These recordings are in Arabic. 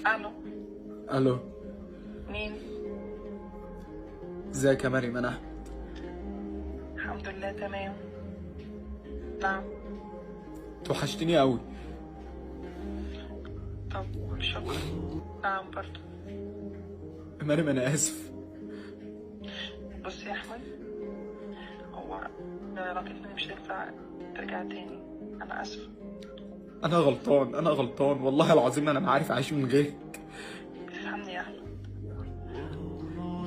الو. الو. مين؟ ازيك يا مريم؟ انا احمد. الحمد لله تمام. نعم. توحشتني قوي. طب شكرا. نعم برضو. يا مريم انا اسف. بص يا احمد، هو علاقتنا مش هينفع ترجع تاني. انا اسف. انا غلطان والله العظيم انا ما عارف اعيش من غيرك. افهمني يا احمد،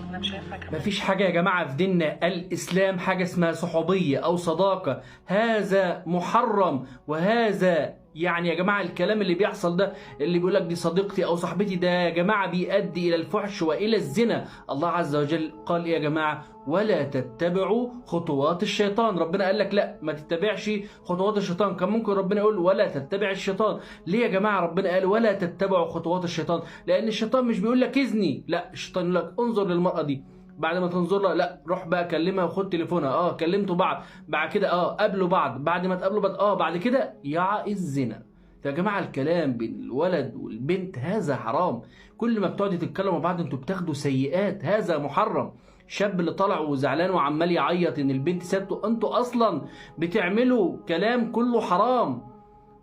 انا مش هينفع كمان. مفيش حاجة يا جماعة في ديننا الإسلام حاجة اسمها صحوبية أو صداقة، هذا محرم. وهذا يعني يا جماعة الكلام اللي بيحصل ده، اللي بيقول لك دي صديقتي أو صاحبتي، ده يا جماعة بيؤدي إلى الفحش وإلى الزنا. الله عز وجل قال إيه يا جماعة؟ ولا تتبعوا خطوات الشيطان. ربنا قال لك لا ما تتبعش خطوات الشيطان. كان ممكن ربنا يقول ولا تتبع الشيطان. ليه يا جماعة ربنا قال ولا تتبعوا خطوات الشيطان؟ لأن الشيطان مش بيقول لك اذني، لا، الشيطان يقول لك انظر للمرأة دي، بعد ما تنظر لها لا روح بقى كلمها وخد تليفونها، كلمتوا بعض، بعد كده قابلوا بعض، بعد ما تقابلوا بعض بعد كده يقع الزنا. يا جماعه الكلام بين الولد والبنت هذا حرام. كل ما بتقعدوا تتكلموا بعض انتوا بتاخدوا سيئات، هذا محرم. الشاب اللي طالع وزعلان وعمال يعيط ان البنت سابته، انتوا اصلا بتعملوا كلام كله حرام.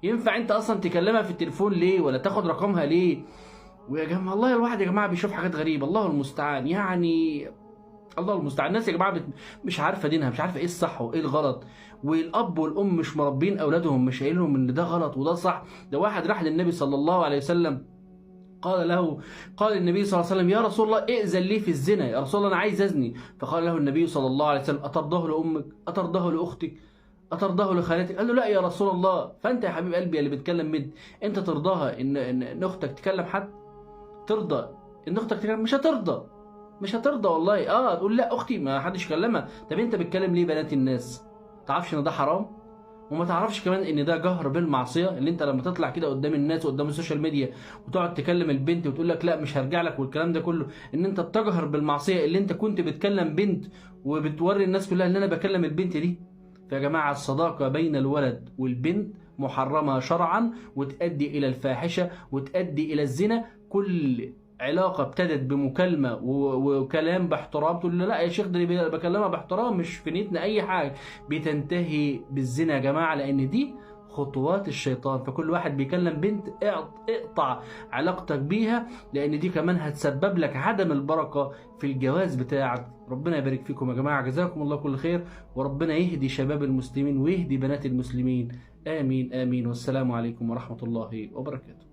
ينفع انت اصلا تكلمها في التليفون ليه؟ ولا تاخد رقمها ليه؟ ويا جماعه والله الواحد يا جماعه بيشوف حاجات غريبه، الله المستعان يعني. الله المستعان. الناس يا جماعه مش عارفه دينها، مش عارفه ايه الصح وايه الغلط، والاب والام مش مربين اولادهم، مش قايلين لهم ان ده غلط وده صح. ده واحد راح للنبي صلى الله عليه وسلم، قال النبي صلى الله عليه وسلم يا رسول الله ائذن لي في الزنا، يا رسول الله انا عايز ازني. فقال له النبي صلى الله عليه وسلم اترضاه لامك؟ اترضاه لاختك؟ اترضاه لخالتك؟ قال له لا يا رسول الله. فانت يا حبيب قلبي اللي بتكلم بنت، انت ترضاها ان اختك تكلم حد؟ ترضى ان اختك تكلم؟ مش هترضى والله. تقول لا اختي ما حدش يكلمها. طب انت بتكلم ليه بنات الناس؟ تعرفش ان ده حرام؟ وما تعرفش كمان ان ده جهر بالمعصيه، اللي انت لما تطلع كده قدام الناس وقدام السوشيال ميديا وتقعد تكلم البنت وتقول لك لا مش هرجع لك والكلام ده كله، ان انت بتجهر بالمعصيه، اللي انت كنت بتكلم بنت وبتوري الناس كلها ان انا بكلم البنت دي. فيا جماعه الصداقه بين الولد والبنت محرمه شرعا، وتؤدي الى الفاحشه وتؤدي الى الزنا. كل علاقه ابتدت بمكالمه وكلام باحترام، تقول له لا يا شيخ ده اللي بكلمها باحترام مش في نيتنا اي حاجه، بتنتهي بالزنا يا جماعه، لان دي خطوات الشيطان. فكل واحد بيكلم بنت اقطع علاقتك بيها، لان دي كمان هتسبب لك عدم البركه في الجواز بتاعك. ربنا يبارك فيكم يا جماعه، جزاكم الله كل خير، وربنا يهدي شباب المسلمين ويهدي بنات المسلمين. امين امين، والسلام عليكم ورحمه الله وبركاته.